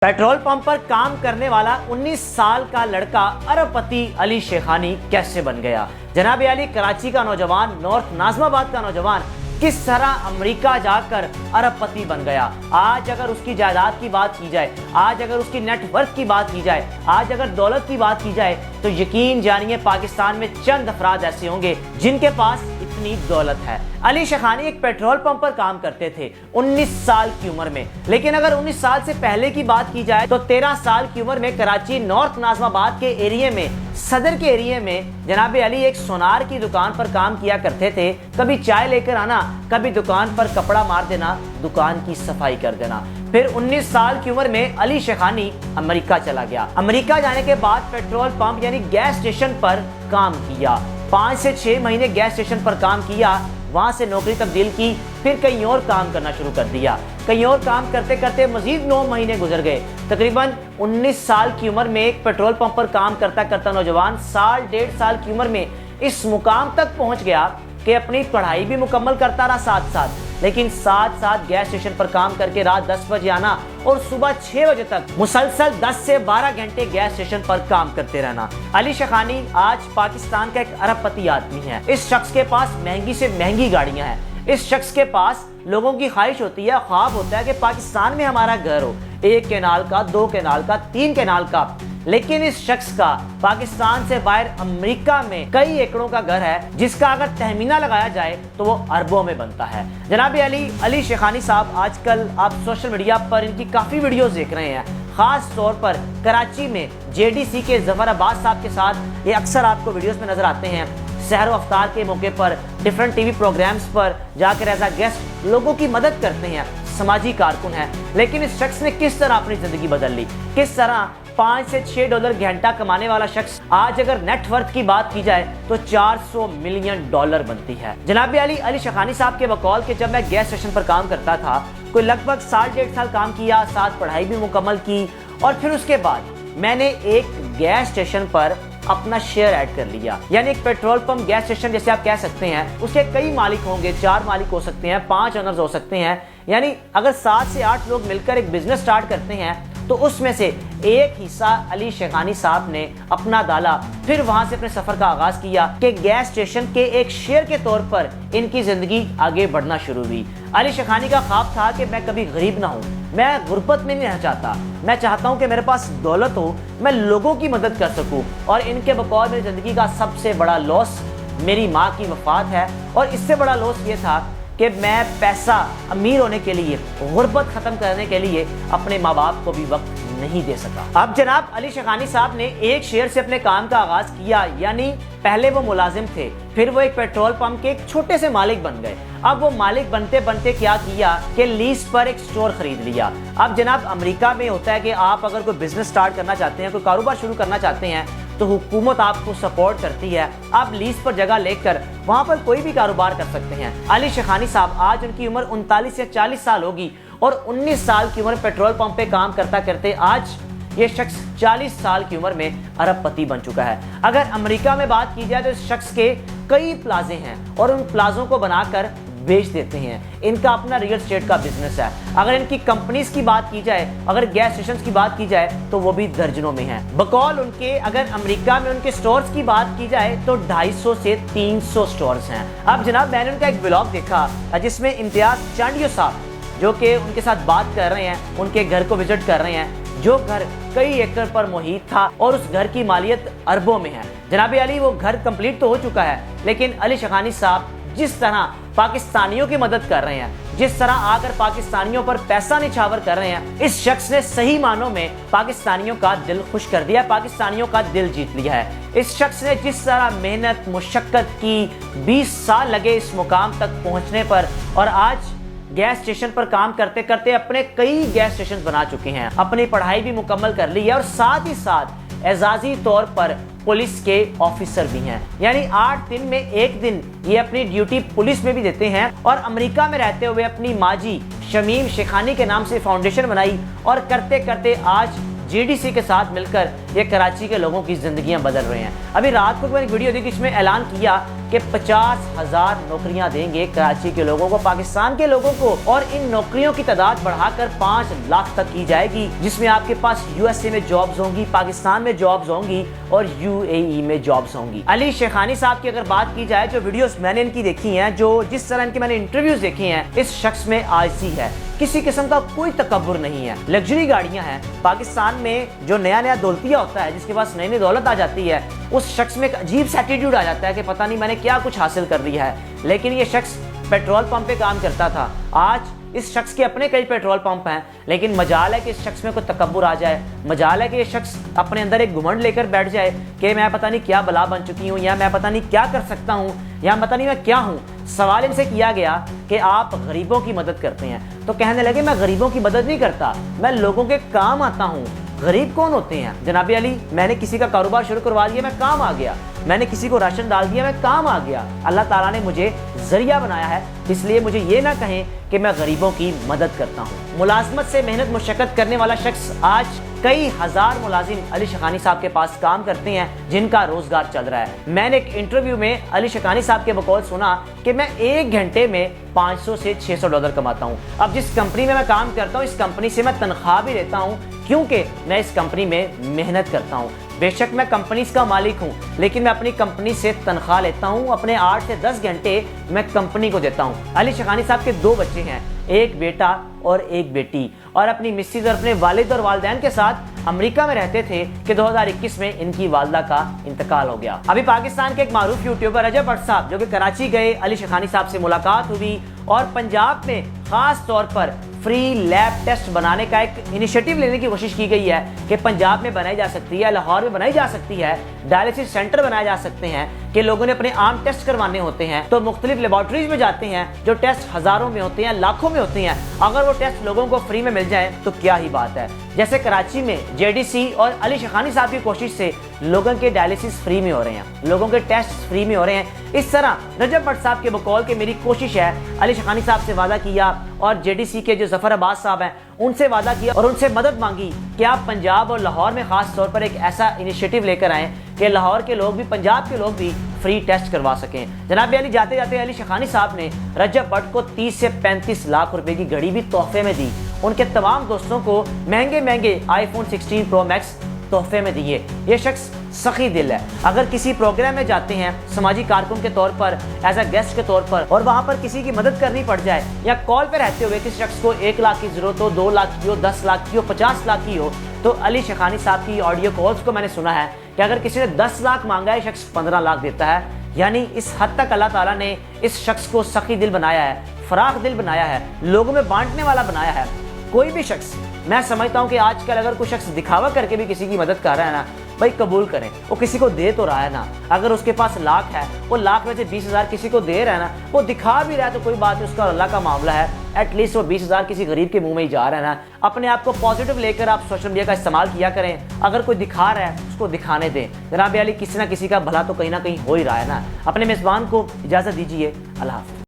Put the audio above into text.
Petrol pump पर काम करने वाला 19 साल का लड़का अरबपति अली शेखानी कैसे बन गया। जनाब अली कराची का नौजवान, नॉर्थ नाज़िमाबाद का नौजवान किस तरह अमेरिका जाकर अरबपति बन गया। आज अगर उसकी जायदाद की बात की जाए, आज अगर उसकी नेटवर्थ की बात की जाए, आज अगर दौलत की बात की जाए, तो यकीन जानिए पाकिस्तान में चंद अफराद ऐसे होंगे जिनके पास इतनी दौलत है। अली शेखानी एक पेट्रोल पंप पर काम करते थे 19 साल की उम्र में। लेकिन अगर 19 साल से पहले की बात की जाए तो 13 साल की उम्र में कराची नॉर्थ नाज़िमाबाद के एरिया में, सदर के एरिया में जनाब अली एक सोनार की दुकान पर काम किया करते थे। कभी चाय लेकर आना, कभी दुकान पर कपड़ा मार देना, दुकान की सफाई कर देना। फिर 19 साल की उम्र में अली शेखानी अमेरिका चला गया। अमेरिका जाने के बाद पेट्रोल पंप यानी गैस स्टेशन पर काम किया। 5 से 6 महीने गैस स्टेशन पर काम किया, वहां से नौकरी तब्दील की, फिर कहीं और काम करना शुरू कर दिया। कहीं और काम करते करते मजीद 9 महीने गुजर गए। तकरीबन 19 साल की उम्र में एक पेट्रोल पंप पर काम करता करता नौजवान साल डेढ़ साल की उम्र में इस मुकाम तक पहुंच गया कि अपनी पढ़ाई भी मुकम्मल करता रहा साथ साथ, लेकिन साथ साथ गैस स्टेशन पर काम करके रात 10 बजे आना और सुबह 6 बजे तक मुसलसल 10 से 12 घंटे गैस स्टेशन पर काम करते रहना। अली शेखानी आज पाकिस्तान का एक अरबपति आदमी है। इस शख्स के पास महंगी से महंगी गाड़ियां हैं। इस शख्स के पास लोगों की ख्वाहिश होती है, ख्वाब होता है कि पाकिस्तान में हमारा घर हो, 1 कैनाल का, 2 कैनाल का, 3 कैनाल का। लेकिन इस शख्स का पाकिस्तान से बाहर अमेरिका में कई एकड़ों का घर है, जिसका अगर तहमीना लगाया जाए तो वो अरबों में बनता है। जनाब अली शेखानी साहब, आजकल आप सोशल मीडिया पर इनकी काफ़ी वीडियोस देख रहे हैं। ख़ास तौर पर कराची में JDC के ज़फ़राबाद साहब के साथ ये अक्सर आपको वीडियोस में नज़र आते हैं। सहर अफ्तार के मौके पर डिफरेंट TV प्रोग्राम्स पर जाकर एज अ गेस्ट लोगों की मदद करते हैं, समाजी कारकुन है। लेकिन इस शख्स ने किस तरह अपनी ज़िंदगी बदल ली, किस तरह 5 से 6 डॉलर घंटा कमाने वाला शख्स आज अगर नेटवर्थ की बात की जाए तो 400 मिलियन डॉलर बनती है। जनाब अली शेखानी साहब के बकौल के जब मैं गैस स्टेशन पर काम करता था, कोई लगभग साल डेढ़ साल काम किया, साथ पढ़ाई भी मुकम्मल की, और फिर उसके बाद मैंने एक गैस स्टेशन पर अपना शेयर ऐड कर लिया। यानी एक पेट्रोल पंप गैस स्टेशन जैसे आप कह सकते हैं, उसके कई मालिक होंगे, 4 मालिक हो सकते हैं, 5 ओनर्स हो सकते हैं। यानी अगर 7 से 8 लोग मिलकर एक बिजनेस स्टार्ट करते हैं तो उसमें से एक हिस्सा अली शेखानी साहब ने अपना डाला। फिर वहां से अपने सफर का आगाज किया कि गैस स्टेशन के एक शेयर के तौर पर इनकी जिंदगी आगे बढ़ना शुरू हुई। अली शेखानी का ख्वाब था कि मैं कभी गरीब ना हूं, मैं गुर्बत में नहीं रहना चाहता, मैं चाहता हूं कि मेरे पास दौलत हो, मैं लोगों की मदद कर सकूं। और इनके बकौल मेरी जिंदगी का सबसे बड़ा लॉस मेरी माँ की वफात है, और इससे बड़ा लॉस ये था कि मैं पैसा अमीर होने के लिए, गुर्बत खत्म करने के लिए अपने माँ बाप को भी वक्त नहीं दे सका। अब जनाब अली शेखानी साहब ने एक शेयर से अपने काम का आगाज किया। यानी पहले वो मुलाजिम थे, फिर वो एक पेट्रोल पंप के एक छोटे से मालिक बन गए। अब वो मालिक बनते बनते क्या किया कि लीज पर एक स्टोर खरीद लिया। अब जनाब अमेरिका में होता है कि आप अगर कोई बिजनेस स्टार्ट करना चाहते हैं, कोई कारोबार शुरू करना चाहते हैं, तो हुकूमत आपको सपोर्ट करती है। आप लीज पर जगह लेकर वहां पर कोई भी कारोबार कर सकते हैं। अली शेखानी साहब, आज उनकी उम्र 39 या 40 साल होगी, और 19 साल की उम्र पेट्रोल पंप पे काम करता करते आज ये शख्स 40 साल की उम्र में अरबपति बन चुका है। अगर अमेरिका में बात की जाए तो इस शख्स के कई प्लाजे हैं और उन प्लाजों को बनाकर बेच देते हैं। इनका अपना रियल एस्टेट का बिजनेस है। अगर इनकी कंपनीज की बात की जाए, अगर गैस स्टेशन की बात की जाए, तो वो भी दर्जनों में हैं। बकौल उनके अगर अमेरिका में उनके स्टोर्स की बात की जाए तो 250 से 300 स्टोर्स हैं। अब जनाब मैंने उनका एक व्लॉग देखा जिसमें इम्तियाज चांडियो साहब जो कि उनके साथ बात कर रहे हैं, उनके घर को विजिट कर रहे हैं, जो घर कई एकड़ पर मुहित था और उस घर की मालियत अरबों में है। जनाब अली वो घर कंप्लीट तो हो चुका है, लेकिन अली शेखानी साहब जिस तरह पाकिस्तानियों की मदद कर रहे हैं, जिस तरह आकर पाकिस्तानियों पर पैसा निछावर कर रहे हैं, इस शख्स ने सही मानों में पाकिस्तानियों का दिल खुश कर दिया, पाकिस्तानियों का दिल जीत लिया है। इस शख्स ने जिस तरह मेहनत मुशक्कत की, 20 साल लगे इस मुकाम तक पहुंचने पर, और आज गैस स्टेशन पर काम करते करते अपने कई गैस स्टेशन बना चुके हैं, अपनी पढ़ाई भी मुकम्मल कर ली है, और साथ ही साथ एजाजी तौर पर पुलिस के ऑफिसर भी हैं। यानी 8 दिन में 1 दिन ये अपनी ड्यूटी पुलिस में भी देते हैं। और अमेरिका में रहते हुए अपनी माजी शमीम शेखानी के नाम से फाउंडेशन बनाई, और करते करते आज JDC के साथ मिलकर ये कराची के लोगों की जिंदगियां बदल रहे हैं। अभी रात को मैंने एक वीडियो देखी, इसमें ऐलान किया کہ 50,000 نوکریاں دیں گے کراچی کے لوگوں کو، پاکستان کے لوگوں کو، اور ان نوکریوں کی تعداد بڑھا کر 5 لاکھ تک کی جائے گی، جس میں آپ کے پاس USA میں جابز ہوں گی، پاکستان میں جابز ہوں گی اور UAE میں جابز ہوں گی۔ علی شیخانی صاحب کی اگر بات کی جائے، جو ویڈیوز میں نے ان کی دیکھی ہیں، جس طرح ان کے میں نے انٹرویوز دیکھے ہیں، اس شخص میں عاجزی ہے، کسی قسم کا کوئی تکبر نہیں ہے، لگژری گاڑیاں ہیں۔ پاکستان میں جو نیا دولتیہ ہوتا ہے، جس کے پاس نئی دولت آ جاتی ہے، اس شخص میں ایک عجیب سا ایٹیٹیوڈ آ جاتا ہے کہ پتہ نہیں میں نے کیا کچھ حاصل کر لیا ہے۔ لیکن یہ شخص پیٹرول پمپ پہ کام کرتا تھا، آج اس شخص کے اپنے کئی پیٹرول پمپ ہیں، لیکن مجال ہے کہ اس شخص میں کوئی تکبر آ جائے، مجال ہے کہ یہ شخص اپنے اندر ایک گھمنڈ لے کر بیٹھ جائے کہ میں پتہ نہیں کیا بلا بن چکی ہوں، یا میں پتہ نہیں کیا کر سکتا ہوں، یا پتہ نہیں میں کیا ہوں۔ سوال ان سے کیا گیا کہ آپ غریبوں کی مدد کرتے ہیں، تو کہنے لگے میں غریبوں کی مدد نہیں کرتا، میں لوگوں کے کام آتا ہوں۔ غریب کون ہوتے ہیں جناب علی؟ میں نے کسی کا کاروبار شروع کروا دیا، میں کام آ گیا، میں نے کسی کو راشن ڈال دیا، میں کام آ گیا۔ اللہ تعالیٰ نے مجھے ذریعہ بنایا ہے، اس لیے مجھے یہ نہ کہیں کہ میں غریبوں کی مدد کرتا ہوں۔ ملازمت سے محنت مشقت کرنے والا شخص آج کئی ہزار ملازم علی شیخانی صاحب کے پاس کام کرتے ہیں، جن کا روزگار چل رہا ہے۔ میں نے ایک انٹرویو میں علی شیخانی صاحب کے بقول سنا کہ میں 1 گھنٹے میں $500 سے $600 کماتا ہوں۔ اب جس کمپنی میں کام کرتا ہوں، اس کمپنی سے میں تنخواہ بھی لیتا ہوں، کیونکہ میں اس کمپنی میں محنت کرتا ہوں۔ بے شک میں کمپنیز کا مالک ہوں، لیکن میں اپنی کمپنی سے تنخواہ لیتا ہوں، اپنے 8 سے 10 گھنٹے میں کمپنی کو دیتا ہوں۔ علی شیخانی صاحب کے 2 بچے ہیں، ایک بیٹا اور ایک بیٹی، اور اپنی مسز اور اپنے والد اور والدین کے ساتھ امریکہ میں رہتے تھے کہ 2021 میں ان کی والدہ کا انتقال ہو گیا۔ ابھی پاکستان کے ایک معروف یوٹیوبر رجب بٹ صاحب جو کہ کراچی گئے، علی شیخانی صاحب سے ملاقات ہوئی اور پنجاب میں خاص طور پر فری لیب ٹیسٹ بنانے کا ایک انیشیٹو لینے کی کوشش کی گئی ہے کہ پنجاب میں بنائی جا سکتی ہے، لاہور میں بنائی جا سکتی ہے، ڈائلسس سینٹر بنائے جا سکتے ہیں کہ لوگوں نے اپنے عام ٹیسٹ کروانے ہوتے ہیں تو مختلف لیبارٹریز میں جاتے ہیں، جو ٹیسٹ ہزاروں میں ہوتے ہیں، لاکھوں میں ہوتے ہیں۔ اگر وہ ٹیسٹ لوگوں کو فری میں مل جائیں تو کیا ہی بات ہے۔ جیسے کراچی میں JDC اور علی شیخانی صاحب کی کوشش سے لوگوں کے ڈائلسس فری میں ہو رہے ہیں، لوگوں کے ٹیسٹ فری میں ہو رہے ہیں، اس طرح رجب بٹ صاحب کے بقول کہ میری کوشش ہے، علی شیخانی صاحب سے وعدہ کیا اور JDC کے جو ظفر عباس صاحب ہیں ان سے وعدہ کیا اور ان سے مدد مانگی کہ آپ پنجاب اور لاہور میں خاص طور پر ایک ایسا انیشیٹو لے کر آئیں کہ لاہور کے لوگ بھی، پنجاب کے لوگ بھی فری ٹیسٹ کروا سکیں۔ جناب علی جاتے جاتے علی شیخانی صاحب نے رجب بٹ کو 30 سے 35 لاکھ روپے کی گھڑی بھی تحفے میں دی، ان کے تمام دوستوں کو مہنگے iPhone 16 Pro Max تحفے میں دیے۔ یہ شخص سخی دل ہے۔ اگر کسی پروگرام میں جاتے ہیں سماجی کارکن کے طور پر، ایز اے گیسٹ کے طور پر، اور وہاں پر کسی کی مدد کرنی پڑ جائے یا کال پہ رہتے ہوئے کسی شخص کو 1 لاکھ کی ضرورت ہو، 2 لاکھ کی ہو، 10 لاکھ کی ہو، 50 لاکھ کی ہو، تو علی شیخانی صاحب کی آڈیو کالز کو میں نے سنا ہے کہ اگر کسی نے 10 لاکھ مانگا ہے، شخص 15 لاکھ دیتا ہے۔ یعنی اس حد تک اللہ تعالیٰ نے اس شخص کو سخی دل بنایا ہے، فراخ دل بنایا ہے، لوگوں میں بانٹنے والا بنایا ہے۔ کوئی بھی شخص، میں سمجھتا ہوں کہ آج کل اگر کوئی شخص دکھاوا کر کے بھی کسی کی مدد کر رہا ہے نا، بھائی قبول کریں، وہ کسی کو دے تو رہا ہے نا۔ اگر اس کے پاس لاکھ ہے، وہ لاکھ میں سے 20,000 کسی کو دے رہا ہے نا، وہ دکھا بھی رہا ہے تو کوئی بات نہیں، اس کا اللہ کا معاملہ ہے، ایٹ لیسٹ وہ 20,000 کسی غریب کے منہ میں ہی جا رہا ہے نا۔ اپنے آپ کو پازیٹیو لے کر آپ سوشل میڈیا کا استعمال کیا کریں، اگر کوئی دکھا رہا ہے اس کو دکھانے دیں۔ جناب علی کسی نہ کسی کا بھلا تو کہیں نہ کہیں ہو ہی رہا ہے نا۔ اپنے میزبان کو اجازت دیجیے، اللہ حافظ۔